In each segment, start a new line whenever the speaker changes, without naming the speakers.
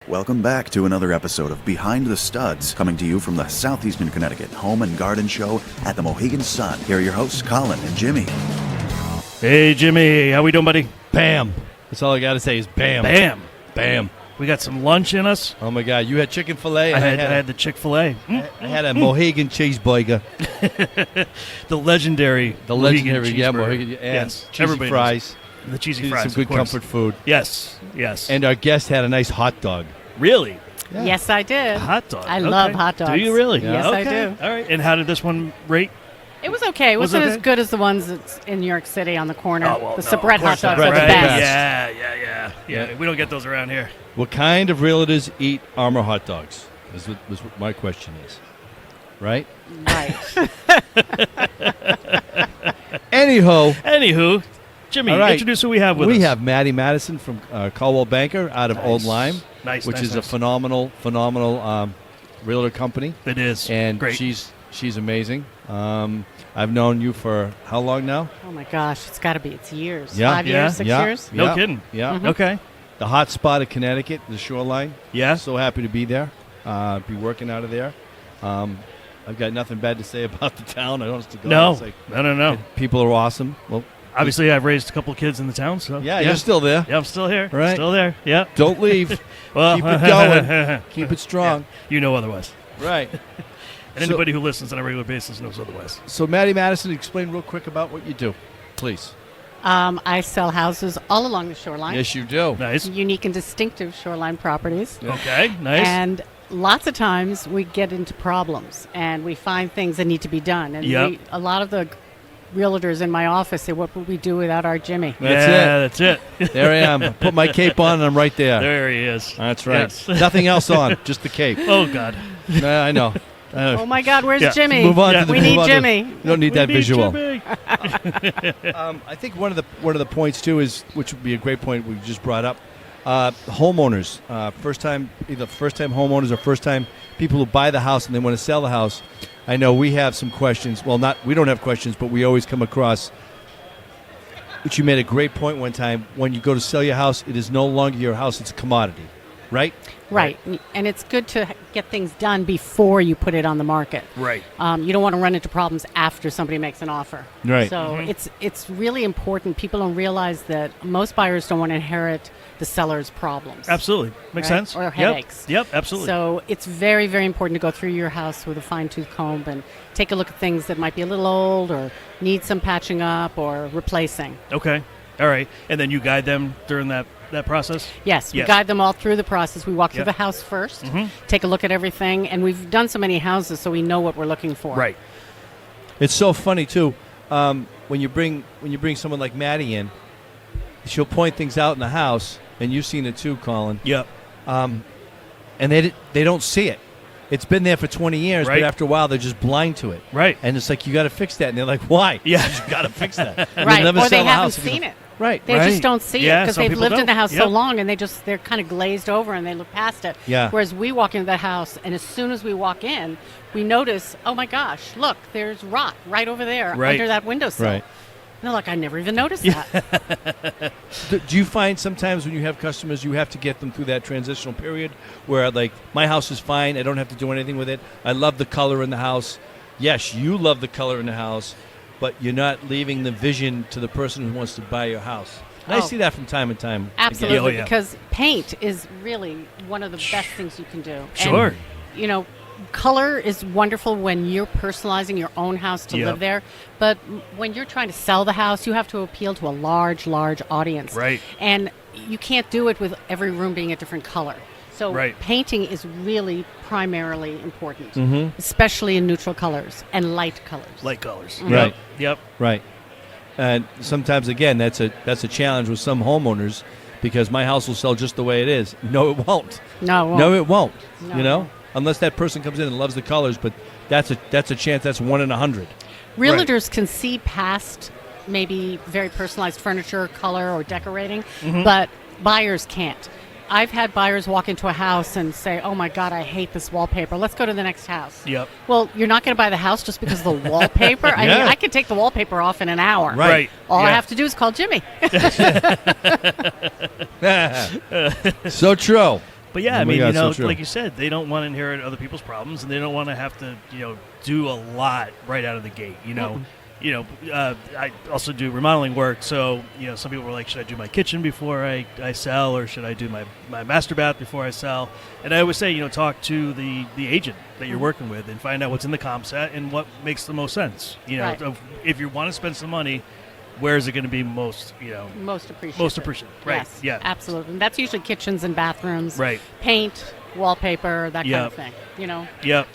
Welcome back to another episode of Behind the Studs, coming to you from the Southeastern Connecticut Home and Garden Show at the Mohegan Sun. Here are your hosts, Colin and Jimmy.
Hey, Jimmy. How we doing, buddy?
Bam. That's all I got to say is bam.
Bam.
Bam.
We got some lunch in us.
Oh, my God. You had chicken filet?
I had the Chick-fil-A.
I had a Mohegan cheeseburger.
The legendary
Mohegan
cheeseburger.
Yes. Cheesy
Everybody
fries.
knows. The cheesy fries,
Some good comfort food.
Yes.
And our guest had a nice hot dog.
Really?
Yeah. Yes, I did.
A hot dog.
I love hot dogs.
Do you really?
Yeah. Yes,
okay.
I do.
All right. And how did this one rate?
It was okay. It wasn't
okay?
as good as the ones that's in New York City on the corner.
Oh, well,
the
no,
Sabret hot dogs are the
Sabret.
best.
Yeah. We don't get those around here.
What kind of realtors eat Armour hot dogs? Is what my question is. Right?
Right.
Anywho,
Jimmy,
all right.
Introduce who we have with us.
We have Maddy Mattson from Coldwell Banker out of Old Lyme, which is a phenomenal realtor company.
It is.
And
great.
She's amazing. I've known you for how long now?
Oh, my gosh. It's years.
Yeah.
5 years, 6 years?
No kidding.
Yeah.
Mm-hmm.
Okay.
The hot spot of Connecticut, the shoreline.
Yeah.
So happy to be there. Be working out of there. I've got nothing bad to say about the town. I don't have to go.
No.
People are awesome. Well,
obviously, I've raised a couple of kids in the town, so
yeah, you're still there.
Yeah, I'm still here.
Right.
Still there. Yeah.
Don't leave.
Well,
keep it going. Keep it strong.
Yeah. You know otherwise.
Right.
And anybody who listens on a regular basis knows otherwise.
So, Maddy Mattson, explain real quick about what you do, please.
I sell houses all along the shoreline.
Yes, you do.
Nice.
Unique and distinctive shoreline properties.
Okay, nice.
And lots of times we get into problems and we find things that need to be done. And a lot of the realtors in my office say, what would we do without our Jimmy?
That's it.
There I am. I put my cape on and I'm right there.
There he is.
That's right.
Yes.
Nothing else on, just the cape.
Oh, God.
I know.
Oh, my God, where's Jimmy?
Move on to the
We need Jimmy.
You don't need that visual.
Jimmy.
I think one of the points too is, which would be a great point we just brought up, homeowners, first time homeowners or first time people who buy the house and they want to sell the house. I know we have some questions. Well, we don't have questions, but we always come across. Which you made a great point one time. When you go to sell your house, it is no longer your house; it's a commodity, right?
Right. And it's good to get things done before you put it on the market.
Right.
You don't want to run into problems after somebody makes an offer.
Right.
So it's really important. People don't realize that most buyers don't want to inherit the seller's problems.
Absolutely. Makes sense.
Or headaches.
Yep, absolutely.
So it's very, very important to go through your house with a fine-tooth comb and take a look at things that might be a little old or need some patching up or replacing.
Okay. All right. And then you guide them during that process?
Yes, we guide them all through the process. We walk through the house first, take a look at everything, and we've done so many houses so we know what we're looking for.
Right.
It's so funny too. When you bring someone like Maddy in, she'll point things out in the house, and you've seen it too, Colin.
Yep.
And they don't see it. It's been there for 20 years, but after a while they're just blind to it.
Right.
And it's like, you got to fix that, and they're like, why?
Yeah.
You got to fix that.
Right. Or they haven't seen it.
Right.
They just don't see it because they've lived in the house so
Yep.
long, and they're kind of glazed over and they look past it.
Yeah.
Whereas we walk into the house, and as soon as we walk in, we notice, oh my gosh, look, there's rot right over there under that windowsill.
Right.
And they're like, I never even noticed that.
Do you find sometimes when you have customers, you have to get them through that transitional period where, like, my house is fine, I don't have to do anything with it, I love the color in the house. Yes, you love the color in the house, but you're not leaving the vision to the person who wants to buy your house. And I see that from time to time.
Absolutely, because paint is really one of the best things you can do.
Sure.
And, color is wonderful when you're personalizing your own house to live there, but when you're trying to sell the house, you have to appeal to a large audience.
Right.
And you can't do it with every room being a different color. So painting is really primarily important, especially in neutral colors and light colors.
Light colors.
Right.
Yep.
Right. And sometimes, again, that's a challenge with some homeowners because my house will sell just the way it is. No, it won't.
No,
it won't.
No.
Unless that person comes in and loves the colors, but that's a chance. That's 1 in 100.
Realtors can see past maybe very personalized furniture, color, or decorating, but buyers can't. I've had buyers walk into a house and say, oh, my God, I hate this wallpaper. Let's go to the next house.
Yep.
Well, you're not going to buy the house just because of the wallpaper? I mean, I can take the wallpaper off in an hour.
Right.
All I have to do is call Jimmy.
So true.
But yeah,
Oh
I
my
mean,
God,
you know,
so true.
like you said, they don't want to inherit other people's problems, and they don't want to have to, do a lot right out of the gate. I also do remodeling work, so some people were like, should I do my kitchen before I sell, or should I do my master bath before I sell? And I always say, talk to the agent that you're working with and find out what's in the comp set and what makes the most sense.
Right.
If you want to spend some money, where is it going to be most
Most appreciated.
Right.
Yes,
Yeah.
absolutely. And that's usually kitchens and bathrooms.
Right.
Paint, wallpaper, that kind
Yep.
of thing.
Yep.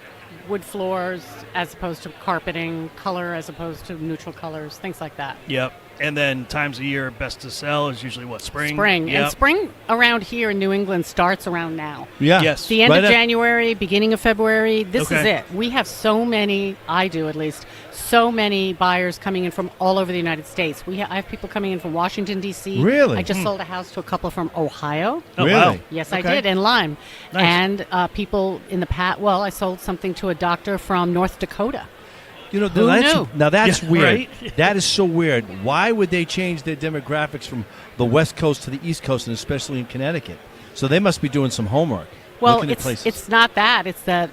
Wood floors as opposed to carpeting, color as opposed to neutral colors, things like that.
Yep. And then times a year best to sell is usually what, spring?
Spring.
Yep.
And spring around here in New England starts around now.
Yeah.
Yes.
The end
Right
of
at-
January, beginning of February, this is
Okay.
it. We have so many, I do at least, so many buyers coming in from all over the United States. I have people coming in from Washington, D.C.
Really?
I just sold a house to a couple from Ohio.
Oh,
Really?
wow.
Yes, I
Okay.
did, in Lyme.
Nice.
And people in the past, I sold something to a doctor from North Dakota.
Who
knew?
Now that's
Yeah,
weird.
right?
That is so weird. Why would they change their demographics from the West Coast to the East Coast, and especially in Connecticut? So they must be doing some homework.
Well,
looking at places.
it's not that. It's that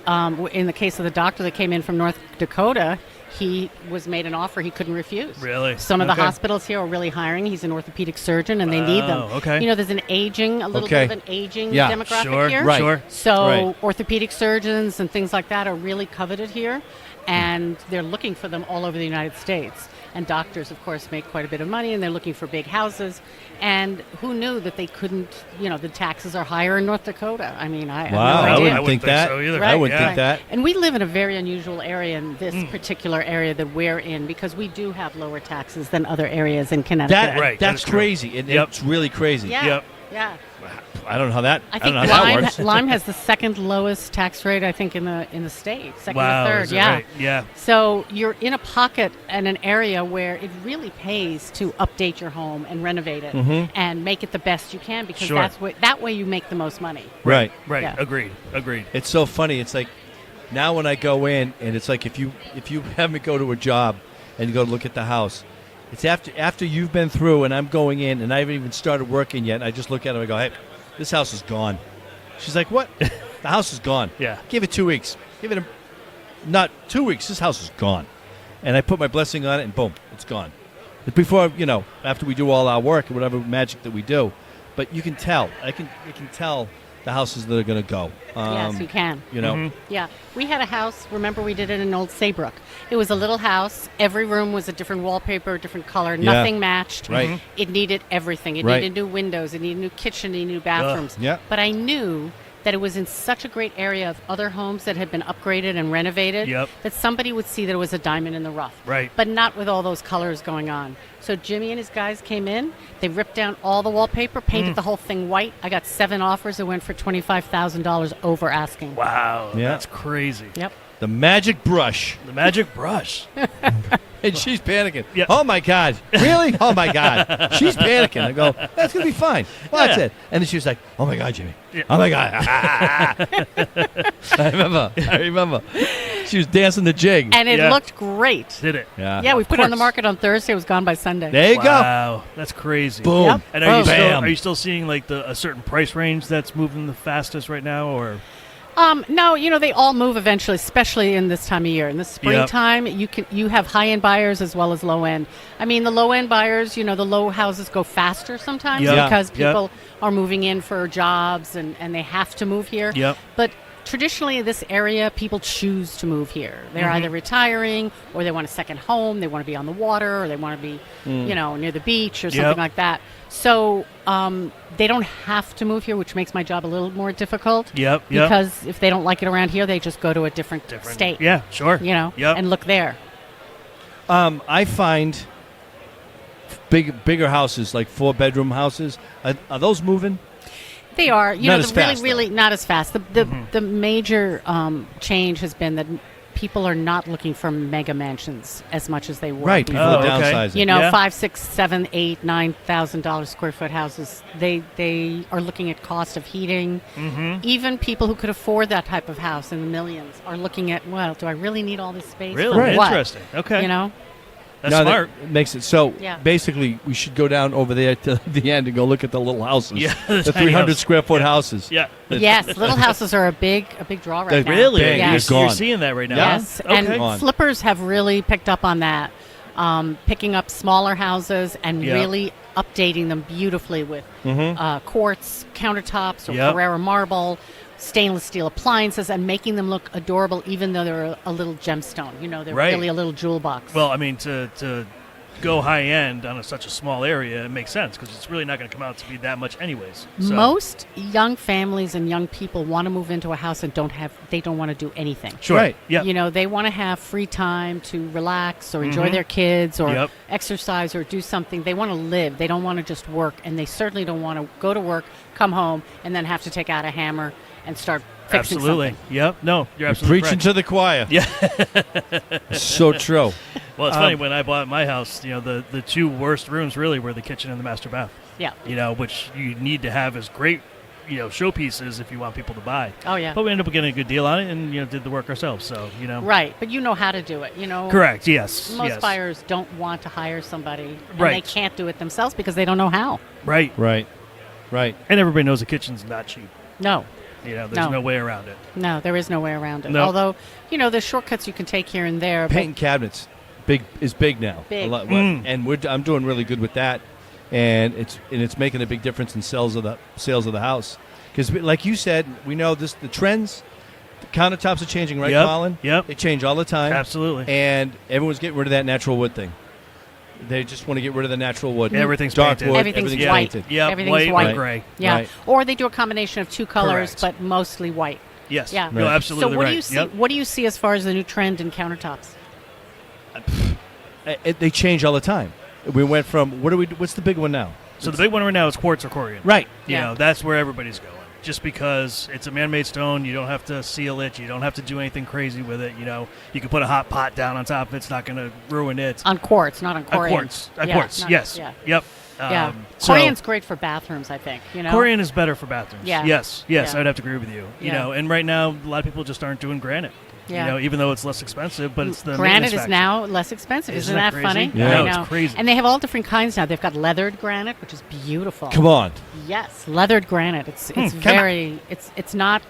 in the case of the doctor that came in from North Dakota, he was made an offer he couldn't refuse.
Really?
Some of the
Okay.
hospitals here are really hiring. He's an orthopedic surgeon, and they need them.
Oh, okay.
There's a little
Okay.
bit of an aging
Yeah.
demographic
Sure.
here.
Right.
Sure.
So
Right.
orthopedic surgeons and things like that are really coveted here, and they're looking for them all over the United States. And doctors, of course, make quite a bit of money, and they're looking for big houses. And who knew that they couldn't, the taxes are higher in North Dakota. I mean, I have
Wow,
no
I
idea.
wouldn't think that.
so either.
I
Right,
wouldn't
Yeah.
think that.
And we live in a very unusual area in this particular area that we're in, because we do have lower taxes than other areas in Connecticut.
Right,
That's
that is true.
crazy.
Yep.
It's really crazy.
Yeah.
Yep.
Yeah.
I don't know how that.
I think
don't know how that
Lyme,
works.
Lyme has the second lowest tax rate, I think, in the state. Second
Wow.
or third.
Is it
Yeah.
right? Yeah.
So you're in a pocket and an area where it really pays to update your home and renovate it and make it the best you can, because
Sure.
that way you make the most money.
Right.
Right.
Yeah.
Agreed.
It's so funny. It's like now when I go in, and it's like if you have me go to a job and go look at the house, it's after you've been through and I'm going in and I haven't even started working yet. And I just look at it and I go, hey, this house is gone. She's like, what? The house is gone.
Yeah.
Give it 2 weeks. Give it not 2 weeks. This house is gone. And I put my blessing on it, and boom, it's gone. But before, after we do all our work and whatever magic that we do, but you can tell. I can tell the houses that are going to go.
Yes, you can. Yeah. We had a house, remember we did it in Old Saybrook. It was a little house. Every room was a different wallpaper, different color.
Yeah.
Nothing matched.
Right. Mhm.
It needed everything. It
Right.
needed new windows. It needed new kitchen. It needed new bathrooms.
Yeah.
But I knew that it was in such a great area of other homes that had been upgraded and renovated
Yep.
that somebody would see that it was a diamond in the rough.
Right.
But not with all those colors going on. So Jimmy and his guys came in. They ripped down all the wallpaper, painted the whole thing white. I got 7 offers that went for $25,000 over asking.
Wow.
Yeah.
That's crazy.
Yep.
The magic brush.
The magic brush.
And she's panicking.
Yeah.
Oh, my God. Really? Oh, my God. She's panicking. I go, that's going to be fine. Well, that's
Yeah.
it. And then she was like, oh, my God, Jimmy.
Yeah.
Oh, my God. I remember. She was dancing the jig.
And it
Yeah.
looked great.
Did it?
Yeah.
Yeah, we put it on the
course.
market on Thursday. It was gone by Sunday.
There you go.
Wow. That's crazy.
Boom.
Yep.
And are you,
Boom.
still,
Bam.
are you still seeing like a certain price range that's moving the fastest right now, or?
No, they all move eventually, especially in this time of year. In the springtime, you have high-end buyers as well as low-end. I mean, the low-end buyers, the low houses go faster sometimes
Yeah.
because
Yeah.
people are moving in for jobs and they have to move here.
Yep.
But traditionally, in this area, people choose to move here. They're either retiring or they want a second home. They want to be on the water, or they want to be, near the beach or something like that. So they don't have to move here, which makes my job a little more difficult.
Yep.
Because if they don't like it around here, they just go to a different state.
Yeah, sure. Yep.
And look there.
I find bigger houses, like 4-bedroom houses, are those moving?
They are,
Not as fast,
really not as fast. The major change has been that people are not looking for mega mansions as much as they were.
Right. People
before.
are
okay.
downsizing.
Yeah.
$5, $6, $7, $8, $9,000 square foot houses. They are looking at cost of heating. Even people who could afford that type of house in the millions are looking at, well, do I really need all this space?
Really?
For what?
Interesting. Okay. That's
No,
smart.
That makes it so.
Yeah.
Basically, we should go down over there to the end and go look at the little houses.
Yeah,
the
tiny
300
house.
square foot
Yeah.
houses.
Yeah.
Yes, little houses are a big draw right now.
Really?
Big.
Yeah.
They're
You're
gone.
seeing that right now?
Yes,
huh?
and
Okay.
Gone.
flippers have really picked up on that, picking up smaller houses and
Yeah.
really updating them beautifully with quartz countertops or
Yep.
Carrara marble, stainless steel appliances, and making them look adorable even though they're a little gemstone. They're
Right.
really a little jewel box.
Well, I mean, to go high end on such a small area, it makes sense because it's really not going to come out to be that much anyways. So.
Most young families and young people want to move into a house and they don't want to do anything.
Sure.
Right.
Yeah.
They want to have free time to relax or enjoy their kids or
Yep.
exercise or do something. They want to live. They don't want to just work, and they certainly don't want to go to work, come home, and then have to take out a hammer and start fixing
Absolutely.
something.
Yep. No, you're absolutely
Preaching
correct.
to the choir.
Yeah.
So true.
Well, it's funny when I bought my house. The two worst rooms really were the kitchen and the master bath.
Yeah.
Which you need to have as great, showpieces if you want people to buy.
Oh, yeah.
But we ended up getting a good deal on it, and did the work ourselves. So
Right, but you know how to do it.
Correct. Yes.
Most
yes.
buyers don't want to hire somebody, and
Right.
they can't do it themselves because they don't know how.
Right.
Right. Right.
And everybody knows the kitchen's not cheap.
No.
There's
No.
no way around it.
No, there is no way around it.
No.
Although, there's shortcuts you can take here and there. but-
Painting cabinets is big now.
Big.
A lot,
Mm.
and I'm doing really good with that, and it's making a big difference in sales of the house. Because like you said, we know the trends. The countertops are changing, right,
Yep.
Colin?
Yep.
They change all the time.
Absolutely.
And everyone's getting rid of that natural wood thing. They just want to get rid of the natural wood.
Everything's
dark
painted.
wood.
Everything's white.
painted.
Yep.
Everything's
White
white.
or gray.
Yeah.
Right.
Or they do a combination of two colors,
Correct.
but mostly white.
Yes.
Yeah.
No,
Right.
absolutely
So what
right.
do you see?
Yep.
What do you see as far as the new trend in countertops?
They change all the time. We went from what's the big one now?
So the big one right now is quartz or corian.
Right.
Yeah.
That's where everybody's going. Just because it's a man-made stone, you don't have to seal it. You don't have to do anything crazy with it. You can put a hot pot down on top of it. It's not going to ruin it.
On quartz, not on corian.
Quartz.
Yeah,
Quartz.
not-
Yes.
Yeah.
Yep.
Yeah.
So
Corian's great for bathrooms, I think.
Corian is better for bathrooms.
Yeah.
Yes.
Yeah.
I'd have to agree with you.
Yeah.
And right now a lot of people just aren't doing granite.
Yeah.
Even though it's less expensive, but it's the
Granite
maintenance
is
factor.
now less expensive.
Isn't
Isn't
that
that
crazy?
funny?
Yeah.
I
No,
know.
it's crazy.
And they have all different kinds now. They've got leathered granite, which is beautiful.
Come on.
Yes, leathered granite. It's very it's not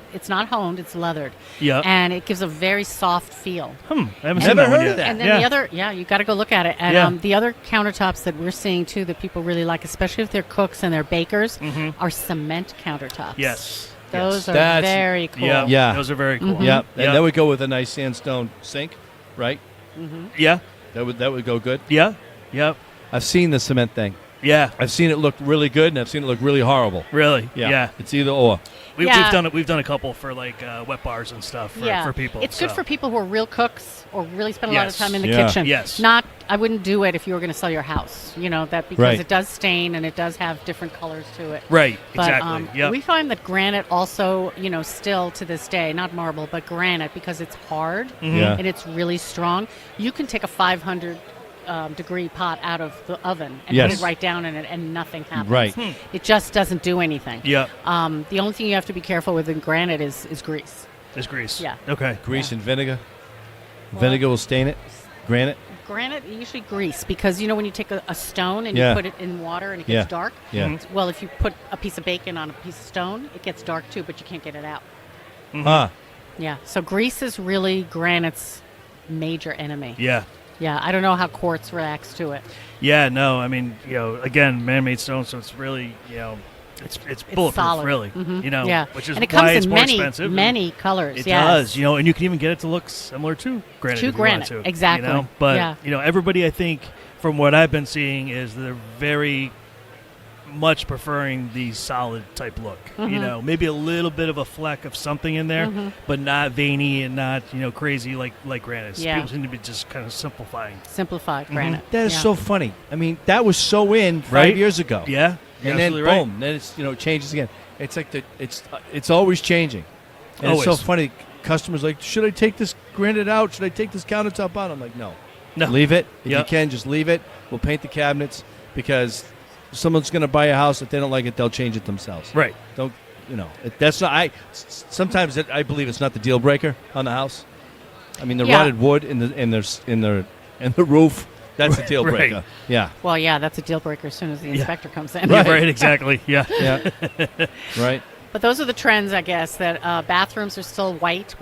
honed. It's leathered.
Yep.
And it gives a very soft feel.
I haven't
Never
seen that one
heard
yet.
of that.
And then
yeah.
the other, you got to go look at it. And
Yeah.
the other countertops that we're seeing too that people really like, especially if they're cooks and they're bakers, are cement countertops.
Yes.
Those are
That's-
very cool.
Yeah.
Yeah.
Those are very cool.
Yeah.
Yeah.
And then we go with a nice sandstone sink, right?
Yeah.
That would go good.
Yeah. Yep.
I've seen the cement thing.
Yeah.
I've seen it look really good, and I've seen it look really horrible.
Really.
Yeah. It's either or.
We've
Yeah.
done it. We've done a couple for like wet bars and stuff for people.
It's good
so.
for people who are real cooks or really spend a lot of
Yes.
time in the
Yeah.
kitchen.
Yes.
I wouldn't do it if you were going to sell your house. That because
Right.
it does stain and it does have different colors to it.
Right.
But
Exactly. Yep.
we find that granite also, still to this day, not marble, but granite, because it's hard
Yeah.
and it's really strong. You can take a 500 degree pot out of the oven and
Yes.
put it right down in it, and nothing happens.
Right.
It just doesn't do anything.
Yep.
The only thing you have to be careful with in granite is grease.
It's grease.
Yeah.
Okay.
Grease and vinegar. Vinegar will stain it. Granite.
Granite, usually grease, because when you take a stone and
Yeah.
you put it in water and it
Yeah.
gets dark.
Yeah.
Well, if you put a piece of bacon on a piece of stone, it gets dark too, but you can't get it out.
Huh.
Yeah. So grease is really granite's major enemy.
Yeah.
Yeah. I don't know how quartz reacts to it.
Yeah. No. I mean, again, man-made stone, so it's really, it's bulletproof,
solid.
really.
Mhm.
Yeah. Which is
and it
why
comes
it's
in
more
many,
expensive.
many colors.
It
yes.
does, and you can even get it to look similar to granite.
To
if you want
granite,
to,
exactly.
But
Yeah.
everybody, I think, from what I've been seeing, is they're very much preferring the solid type look.
Mm-hmm.
Maybe a little bit of a fleck of something in there, but not veiny and not crazy like granite.
Yeah.
People seem to be just kind of simplifying.
Simplified granite.
That is
Yeah.
so funny. I mean, that was so in 5
Right?
years ago.
Yeah, you're
And then
absolutely right.
boom, then it's it changes again. It's like it's always changing. And it's so
Always.
funny. Customers like, should I take this granite out? Should I take this countertop out? I'm like, no.
No.
Leave it. If you
Yep.
can, just leave it. We'll paint the cabinets, because someone's going to buy a house. If they don't like it, they'll change it themselves.
Right.
Don't that's not. Sometimes I believe it's not the deal breaker on the house. I mean, the
Yeah.
rotted wood in the roof. That's a deal
Right.
breaker. Yeah.
Well, yeah, that's a deal breaker as soon as the inspector comes in.
Yeah, right, exactly. Yeah.
Yeah. Right.
But those are the trends, I guess, that bathrooms are still white,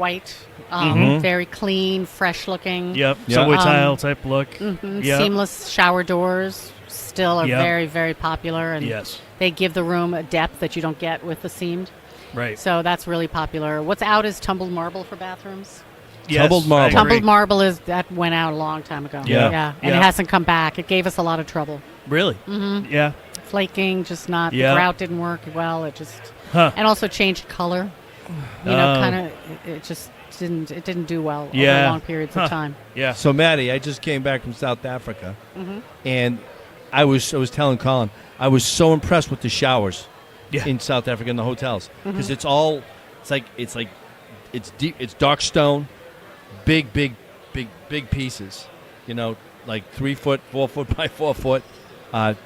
very clean, fresh looking.
Yep.
Yeah.
Subway tile type look. Yep.
Seamless shower doors still are
Yep.
very, very popular. And
Yes.
they give the room a depth that you don't get with the seamed.
Right.
So that's really popular. What's out is tumbled marble for bathrooms.
Yes,
Tumbled marble.
I agree.
Tumbled marble that went out a long time ago.
Yeah.
And
Yeah.
it hasn't come back. It gave us a lot of trouble.
Really? Mm-hmm. Yeah.
Flaking, just not.
Yeah.
The grout didn't work well. It just
Huh.
and also changed color. Kind of. It just didn't. It didn't do well over long periods of time.
Yeah.
So, Maddie, I just came back from South Africa, and I was telling Colin, I was so impressed with the showers in South Africa in the hotels because it's deep, it's dark stone, big pieces, like 3 foot, 4 foot by 4 foot,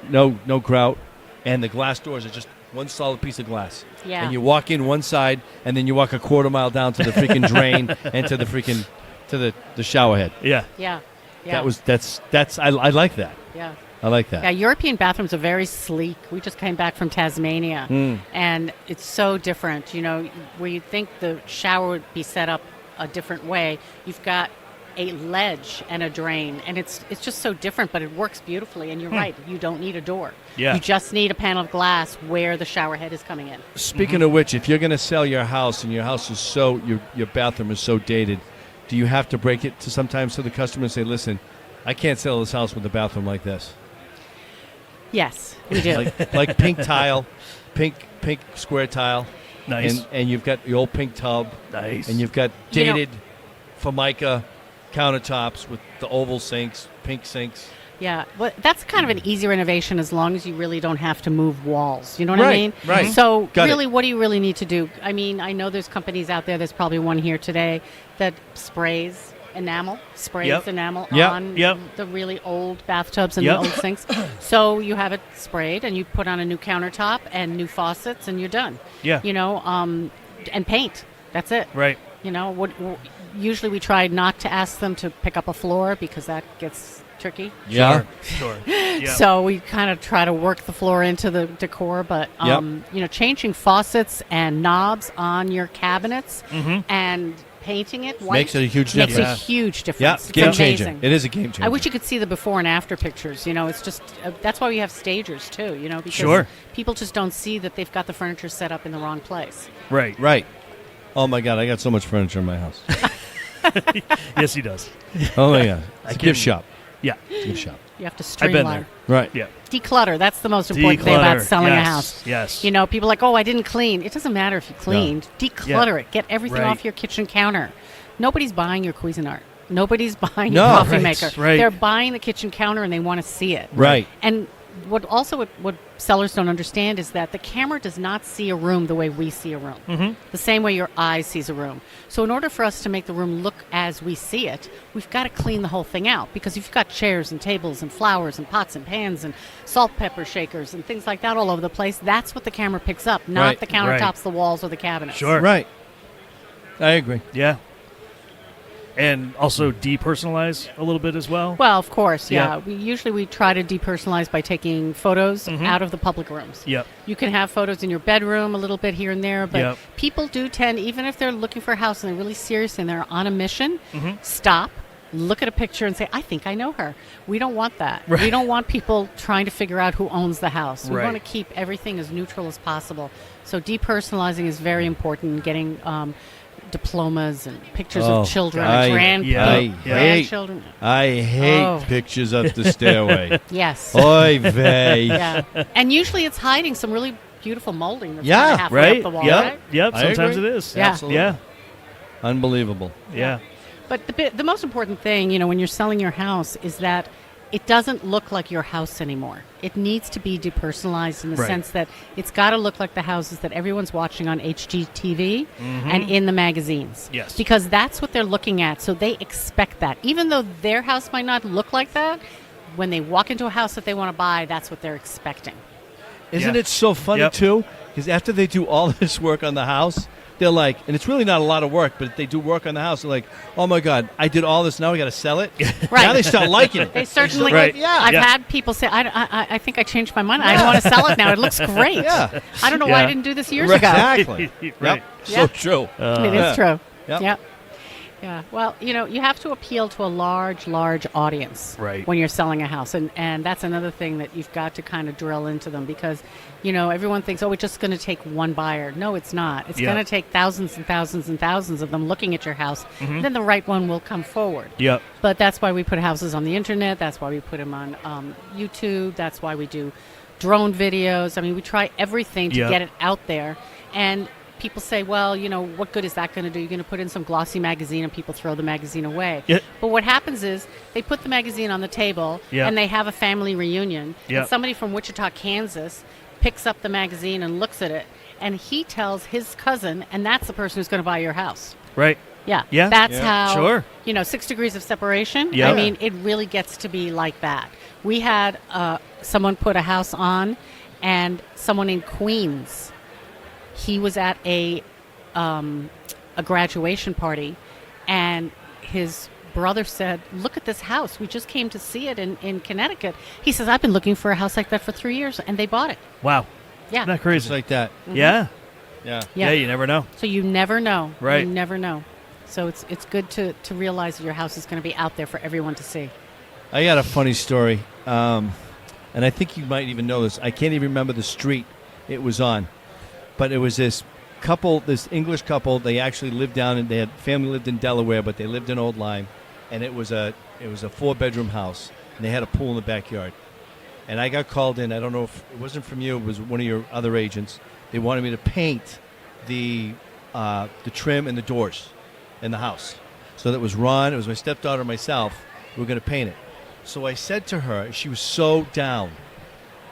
no grout, and the glass doors are just one solid piece of glass.
Yeah.
And you walk in one side, and then you walk a quarter mile down to the freaking drain and to the freaking to the shower head.
Yeah.
Yeah. Yeah.
I like that.
Yeah.
I like that.
Yeah, European bathrooms are very sleek. We just came back from Tasmania, and it's so different. Where you'd think the shower would be set up a different way, you've got a ledge and a drain, and it's just so different, but it works beautifully. And you're right, you don't need a door.
Yeah.
You just need a panel of glass where the shower head is coming in.
Speaking of which, if you're going to sell your house and your house is your bathroom is so dated, do you have to break it sometimes to the customer and say, listen, I can't sell this house with a bathroom like this?
Yes, we do.
like pink tile, pink square tile.
Nice.
And you've got the old pink tub.
Nice.
And you've got dated Formica countertops with the oval sinks, pink sinks.
Yeah, well, that's kind of an easy renovation as long as you really don't have to move walls. You know what I
Right,
mean?
right.
So
Got
really,
it.
what do you really need to do? I mean, I know there's companies out there, there's probably one here today, that sprays enamel
Yep.
on the really old bathtubs and the old sinks. So you have it sprayed and you put on a new countertop and new faucets and you're done.
Yeah.
And paint. That's it.
Right.
Usually we try not to ask them to pick up a floor because that gets tricky.
Yeah.
Sure. Yeah.
So we kind of try to work the floor into the decor, but changing faucets and knobs on your cabinets and painting it white
Makes it a huge
makes
difference.
a huge difference.
Yeah,
It's
game changer.
amazing.
It is a game changer.
I wish you could see the before and after pictures. It's just that's why we have stagers too. Because
Sure.
people just don't see that they've got the furniture set up in the wrong place.
Right.
Right. Oh, my God, I got so much furniture in my house.
Yes, he does.
Oh, my God. It's a
can-
gift shop.
Yeah.
Gift shop.
You have to
I've been
streamline.
there.
Right.
Yeah.
Declutter. That's the most important thing about
Declutter.
selling a
Yes.
house.
Yes.
People are like, oh, I didn't clean. It doesn't matter if you cleaned. Declutter it. Get everything
Right.
off your kitchen counter. Nobody's buying your Cuisinart. Nobody's buying
No.
your coffee
Right,
maker.
right.
They're buying the kitchen counter and they want to see it.
Right.
And what sellers don't understand is that the camera does not see a room the way we see a room. The same way your eye sees a room. So in order for us to make the room look as we see it, we've got to clean the whole thing out. Because if you've got chairs and tables and flowers and pots and pans and salt pepper shakers and things like that all over the place, that's what the camera picks up, not
Right.
the countertops,
Right.
the walls, or the cabinets.
Sure.
Right. I agree.
Yeah. And also depersonalize a little bit as well.
Well, of course, yeah.
Yeah.
We try to depersonalize by taking photos out of the public rooms.
Yep.
You can have photos in your bedroom a little bit here and there, but
Yep.
people do tend, even if they're looking for a house and they're really serious and they're on a mission, stop, look at a picture and say, I think I know her. We don't want that.
Right.
We don't want people trying to figure out who owns the house. We
Right.
want to keep everything as neutral as possible. So depersonalizing is very important, getting diplomas and pictures
Oh,
of children,
I
grandchildren.
I hate
Oh.
pictures up the stairway.
Yes.
Oy vey.
Yeah. And usually it's hiding some really beautiful molding that's
Yeah,
kind of halfway
Right.
up the wall,
Yep.
right?
Yep.
I
Sometimes
agree.
it is.
Yeah.
Absolutely.
Yeah.
Unbelievable.
Yeah.
But the most important thing, when you're selling your house is that it doesn't look like your house anymore. It needs to be depersonalized in the
Right.
sense that it's got to look like the houses that everyone's watching on HGTV and in the magazines.
Yes.
Because that's what they're looking at. So they expect that. Even though their house might not look like that, when they walk into a house that they want to buy, that's what they're expecting.
Isn't
Yeah.
it so funny,
Yep.
too? Because after they do all this work on the house, they're like, and it's really not a lot of work, but they do work on the house. They're like, oh, my God, I did all this. Now we got to sell it?
Right.
Now they start liking it.
They certainly.
Right.
Yeah.
I've
Yeah.
had people say, I think I changed my mind. I don't want to sell it now. It looks great.
Yeah.
I don't know why I
Yeah.
didn't do this years ago.
Exactly.
Right.
Yep. So
Yep.
true.
It is true.
Yep.
Yep. Yeah. Well, you have to appeal to a large audience
Right.
when you're selling a house. And that's another thing that you've got to kind of drill into them because, everyone thinks, oh, it's just going to take one buyer. No, it's not. It's
Yeah.
going to take thousands and thousands and thousands of them looking at your house. Then the right one will come forward.
Yep.
But that's why we put houses on the internet. That's why we put them on YouTube. That's why we do drone videos. I mean, we try everything to
Yep.
get it out there. And people say, well, what good is that going to do? You're going to put in some glossy magazine and people throw the magazine away.
Yeah.
But what happens is they put the magazine on the table
Yep.
and they have a family reunion.
Yep.
And somebody from Wichita, Kansas picks up the magazine and looks at it. And he tells his cousin, and that's the person who's going to buy your house.
Right.
Yeah.
Yeah.
That's
Yeah.
how,
Sure.
6 degrees of separation.
Yeah.
I mean, it really gets to be like that. We had someone put a house on, and someone in Queens, he was at a graduation party, and his brother said, look at this house. We just came to see it in Connecticut. He says, I've been looking for a house like that for 3 years, and they bought it.
Wow.
Yeah.
Isn't that
It's
crazy?
like that.
Yeah.
Yeah.
Yeah. You never know.
So you never know.
Right.
You never know. So it's good to realize that your house is going to be out there for everyone to see.
I got a funny story, and I think you might even know this. I can't even remember the street it was on, but it was this couple, this English couple. They actually lived down, and they had family lived in Delaware, but they lived in Old Lyme, and it was a 4-bedroom house, and they had a pool in the backyard. And I got called in. I don't know if it wasn't from you. It was one of your other agents. They wanted me to paint the trim and the doors in the house. So that was Ron. It was my stepdaughter and myself. We were going to paint it. So I said to her, she was so down.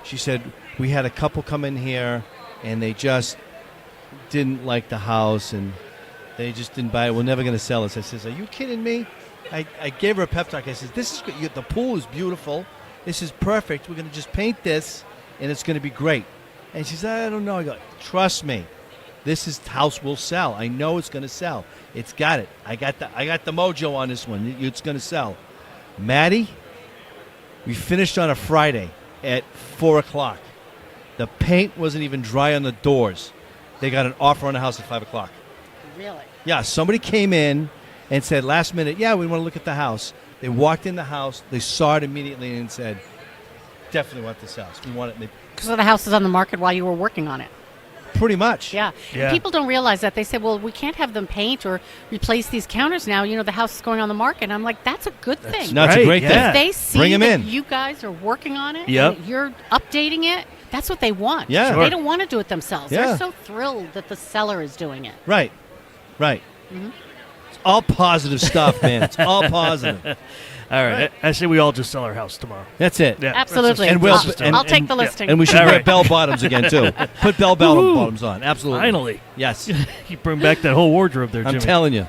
She said, we had a couple come in here, and they just didn't like the house, and they just didn't buy it. We're never going to sell it. I says, are you kidding me? I gave her a pep talk. I said, this is good. The pool is beautiful. This is perfect. We're going to just paint this, and it's going to be great. And she said, I don't know. I go, trust me. This house will sell. I know it's going to sell. It's got it. I got the mojo on this one. It's going to sell. Maddie, we finished on a Friday at 4 o'clock. The paint wasn't even dry on the doors. They got an offer on the house at 5 o'clock.
Really?
Yeah, somebody came in and said last minute, yeah, we want to look at the house. They walked in the house. They saw it immediately and said, definitely want this house. We want it.
So the house is on the market while you were working on it.
Pretty much.
Yeah.
Yeah.
People don't realize that. They say, well, we can't have them paint or replace these counters now. The house is going on the market. And I'm like, that's a good thing.
No, it's a
Right,
great
yeah.
If they see
Bring 'em
that
in.
you guys are working on it
Yep.
and you're updating it, that's what they want.
Yeah.
Sure.
They don't want to do it themselves.
Yeah.
They're so thrilled that the seller is doing it.
Right. It's all positive stuff, man. It's all positive.
All right. I say we all just sell our house tomorrow.
That's it.
Yeah.
Absolutely.
And we'll-
I'll,
and-
I'll take
and-
the listing.
And we should
All
wear
right.
bell bottoms again, too. Put bell bottoms on. Absolutely.
Finally.
Yes.
You bring back that whole wardrobe there, Jimmy.
I'm telling you.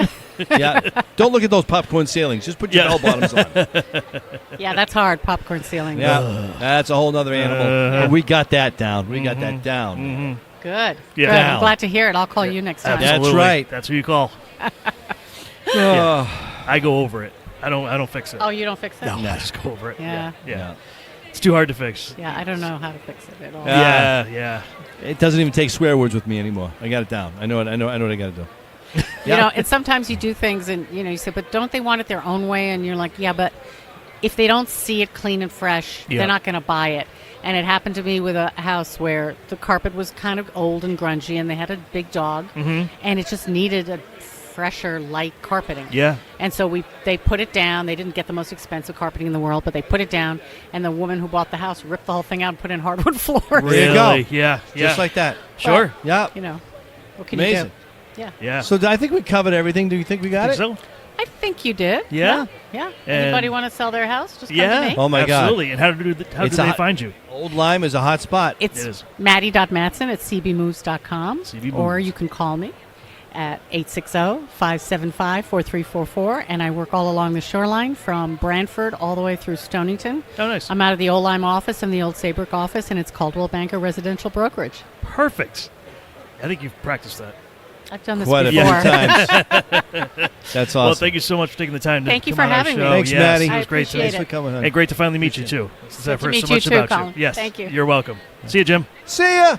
Yeah. Don't look at those popcorn ceilings. Just put your
Yeah.
bell bottoms on.
yeah, that's hard. Popcorn ceiling.
Yeah. That's a whole other animal. But we got that down. We got that down.
Mm-hmm.
Good.
Yeah.
Good.
Now.
I'm glad to hear it. I'll call you next time.
That's
Absolutely.
right.
That's who you call.
Oh.
I go over it. I don't fix it.
Oh, you don't fix it?
No, I just go over it.
Yeah.
Yeah. It's too hard to fix.
Yeah, I don't know how to fix it at all.
Yeah.
Yeah.
It doesn't even take swear words with me anymore. I got it down. I know what I got to do.
And sometimes you do things and, you say, but don't they want it their own way? And you're like, yeah, but if they don't see it clean and fresh,
Yeah.
they're not going to buy it. And it happened to me with a house where the carpet was kind of old and grungy and they had a big dog and it just needed a fresher, light carpeting.
Yeah.
And so they put it down. They didn't get the most expensive carpeting in the world, but they put it down. And the woman who bought the house ripped the whole thing out and put in hardwood floors.
There you go.
Really? Yeah. Yeah.
Just like that.
Sure.
Yeah.
What can
Amazing.
you do? Yeah.
Yeah.
So I think we covered everything. Do you think we got it?
so?
I think you did.
Yeah?
Yeah.
And-
Anybody want to sell their house? Just come
Yeah.
to me.
Oh, my God.
Absolutely. And how do
It's
they
a-
find you?
Old Lyme is a hot spot.
It's
It is.
Maddy.Mattson at cbmoves.com.
CB
Or
Moves.
you can call me at 860-575-4344, and I work all along the shoreline from Brantford all the way through Stonington.
Oh, nice.
I'm out of the old Lime office and the old Saybrook office, and it's Coldwell Banker Residential Brokerage.
Perfect. I think you've practiced that.
I've done this
Quite a
before.
few times. That's awesome.
Well, thank you so much for taking the time to
Thank you
come
for
on our
having me.
show.
Thanks,
Yes,
Maddie.
It
I
was great
appreciate
to
Thanks for coming on.
and great to finally meet you too. Since I've
to
heard
meet
so
you
much
too,
about
Colin.
you. Yes,
Thank you.
You're welcome. See you, Jim.
See ya.